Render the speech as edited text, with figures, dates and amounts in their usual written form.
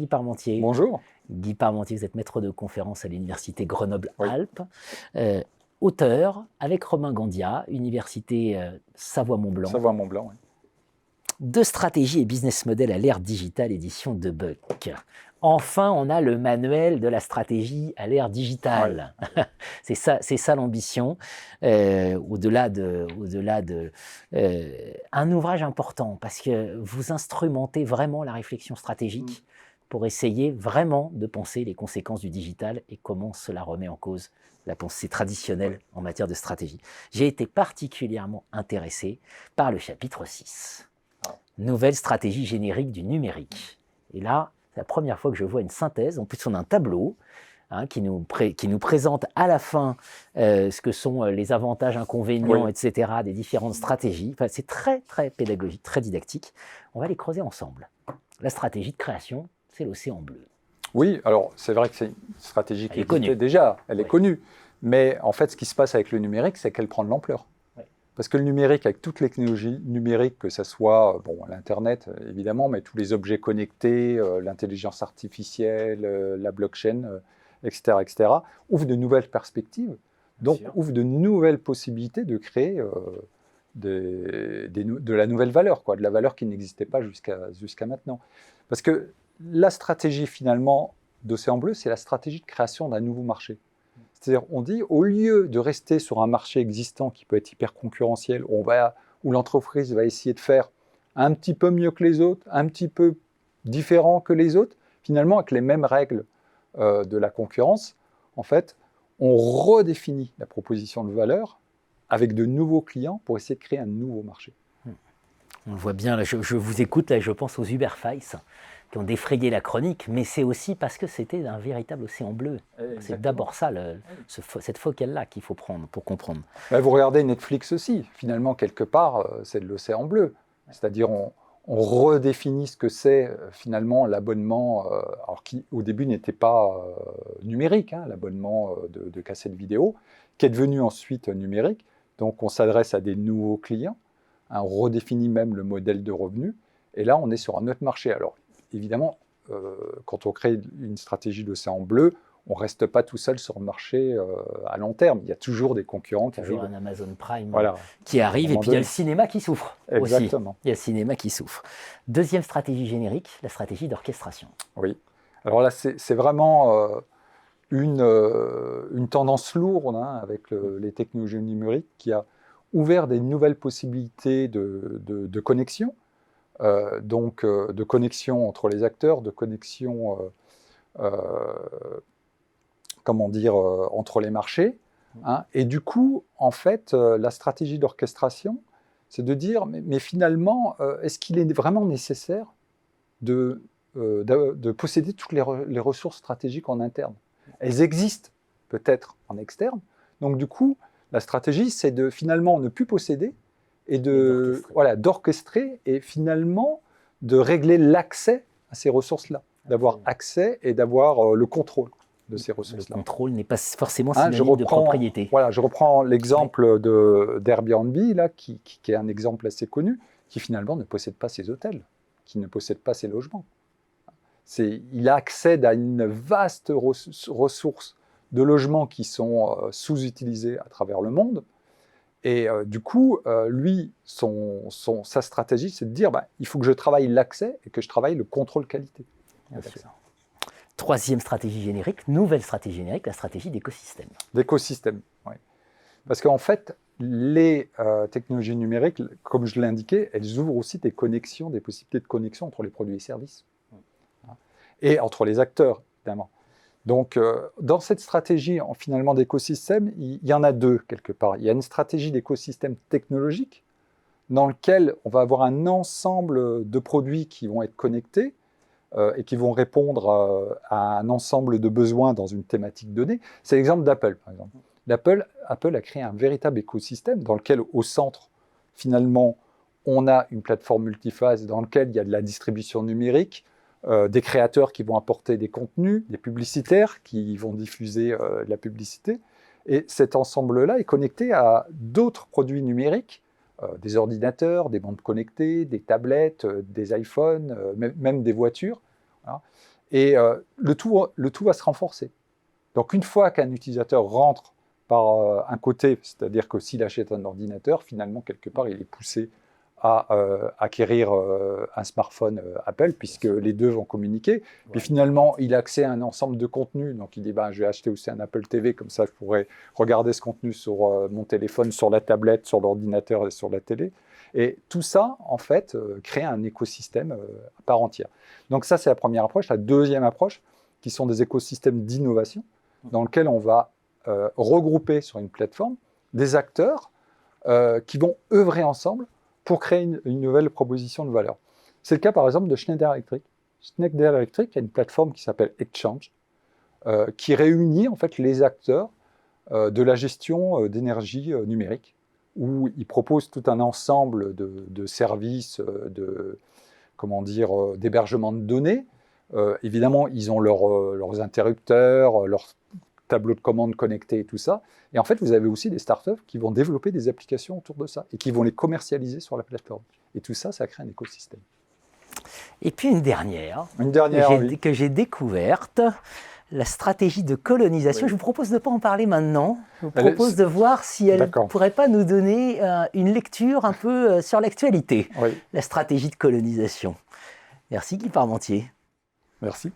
Guy Parmentier. Bonjour. Guy Parmentier, vous êtes maître de conférence à l'université Grenoble-Alpes, auteur avec Romain Gandia, université Savoie-Mont-Blanc. Savoie-Mont-Blanc, oui. De stratégie et business model à l'ère digitale, édition de Buck. Enfin, on a le manuel de la stratégie à l'ère digitale. Ouais. c'est ça l'ambition. Au-delà de un ouvrage important, parce que vous instrumentez vraiment la réflexion stratégique pour essayer vraiment de penser les conséquences du digital et comment cela remet en cause la pensée traditionnelle en matière de stratégie. J'ai été particulièrement intéressé par le chapitre 6. Nouvelle stratégie générique du numérique. Et là, c'est la première fois que je vois une synthèse. En plus, on a un tableau qui nous présente à la fin ce que sont les avantages, inconvénients, etc. des différentes stratégies. Enfin, c'est très, très pédagogique, très didactique. On va les creuser ensemble. La stratégie de création, c'est l'océan bleu. Oui, alors c'est vrai que c'est une stratégie qui existait déjà, elle est connue. Mais en fait, ce qui se passe avec le numérique, c'est qu'elle prend de l'ampleur. Parce que le numérique, avec toutes les technologies numériques, que ce soit l'Internet, évidemment, mais tous les objets connectés, l'intelligence artificielle, la blockchain, etc., ouvre de nouvelles perspectives, donc ouvre de nouvelles possibilités de créer de la nouvelle valeur, de la valeur qui n'existait pas jusqu'à maintenant. Parce que la stratégie, finalement, d'Océan Bleu, c'est la stratégie de création d'un nouveau marché. C'est-à-dire, on dit, au lieu de rester sur un marché existant qui peut être hyper concurrentiel, où l'entreprise va essayer de faire un petit peu mieux que les autres, un petit peu différent que les autres, finalement, avec les mêmes règles de la concurrence, en fait, on redéfinit la proposition de valeur avec de nouveaux clients pour essayer de créer un nouveau marché. On voit bien, là, je vous écoute, là, je pense aux Uberfice qui ont défrayé la chronique, mais c'est aussi parce que c'était un véritable océan bleu. C'est d'abord ça, cette focale-là qu'il faut prendre pour comprendre. Vous regardez Netflix aussi, finalement, quelque part, c'est de l'océan bleu. C'est-à-dire, on redéfinit ce que c'est finalement l'abonnement, alors qui au début n'était pas numérique, l'abonnement de cassettes vidéo, qui est devenu ensuite numérique. Donc, on s'adresse à des nouveaux clients, on redéfinit même le modèle de revenu, et là, on est sur un autre marché. Alors, évidemment, quand on crée une stratégie d'océan bleu, on ne reste pas tout seul sur le marché à long terme. Il y a toujours des concurrents qui arrivent. Toujours un Amazon Prime qui arrive, et puis il y a le cinéma qui souffre aussi. Exactement. Il y a le cinéma qui souffre. Deuxième stratégie générique, la stratégie d'orchestration. Oui. Alors là, c'est vraiment une tendance lourde avec les technologies numériques qui a ouvert des nouvelles possibilités de connexion. Donc de connexion entre les acteurs, de connexion entre les marchés. Et du coup, en fait, la stratégie d'orchestration, c'est de dire, mais finalement, est-ce qu'il est vraiment nécessaire de posséder toutes les ressources stratégiques en interne? Elles existent peut-être en externe. Donc du coup, la stratégie, c'est de finalement ne plus posséder, et d'orchestrer et finalement de régler l'accès à ces ressources-là, d'avoir accès et d'avoir le contrôle de ces ressources-là. Le contrôle n'est pas forcément synonyme de propriété. Voilà, je reprends l'exemple d'Airbnb, là, qui est un exemple assez connu, qui finalement ne possède pas ses hôtels, qui ne possède pas ses logements. Il accède à une vaste ressource de logements qui sont sous-utilisés à travers le monde. Et du coup, lui, sa stratégie, c'est de dire, il faut que je travaille l'accès et que je travaille le contrôle qualité. Troisième stratégie générique, nouvelle stratégie générique, la stratégie d'écosystème. D'écosystème, oui. Parce qu'en fait, les technologies numériques, comme je l'ai indiqué, elles ouvrent aussi des connexions, des possibilités de connexion entre les produits et services. Et entre les acteurs, évidemment. Donc, dans cette stratégie, finalement, d'écosystème, il y en a deux, quelque part. Il y a une stratégie d'écosystème technologique, dans lequel on va avoir un ensemble de produits qui vont être connectés et qui vont répondre à un ensemble de besoins dans une thématique donnée. C'est l'exemple d'Apple, par exemple. Apple a créé un véritable écosystème dans lequel, au centre, finalement, on a une plateforme multiphase dans laquelle il y a de la distribution numérique, des créateurs qui vont apporter des contenus, des publicitaires qui vont diffuser de la publicité. Et cet ensemble-là est connecté à d'autres produits numériques, des ordinateurs, des bandes connectées, des tablettes, des iPhones, même des voitures. Voilà. Et le tout va se renforcer. Donc une fois qu'un utilisateur rentre par un côté, c'est-à-dire que s'il achète un ordinateur, finalement, quelque part, il est poussé à acquérir un smartphone Apple, puisque les deux vont communiquer. Puis finalement, il a accès à un ensemble de contenus. Donc il dit, je vais acheter aussi un Apple TV, comme ça je pourrais regarder ce contenu sur mon téléphone, sur la tablette, sur l'ordinateur et sur la télé. Et tout ça, en fait, crée un écosystème à part entière. Donc ça, c'est la première approche. La deuxième approche, qui sont des écosystèmes d'innovation, dans lesquels on va regrouper sur une plateforme des acteurs qui vont œuvrer ensemble pour créer une nouvelle proposition de valeur. C'est le cas, par exemple, de Schneider Electric. Schneider Electric a une plateforme qui s'appelle Exchange, qui réunit en fait les acteurs de la gestion d'énergie numérique, où ils proposent tout un ensemble de services d'hébergement de données. Évidemment, ils ont leurs interrupteurs, leurs tableaux de commande connectés et tout ça. Et en fait, vous avez aussi des startups qui vont développer des applications autour de ça et qui vont les commercialiser sur la plateforme. Et tout ça, ça crée un écosystème. Et puis une dernière oui. que j'ai découverte, la stratégie de colonisation. Oui. Je vous propose de ne pas en parler maintenant. Je vous propose de voir si elle ne pourrait pas nous donner une lecture un peu sur l'actualité. Oui. La stratégie de colonisation. Merci Guy Parmentier. Merci.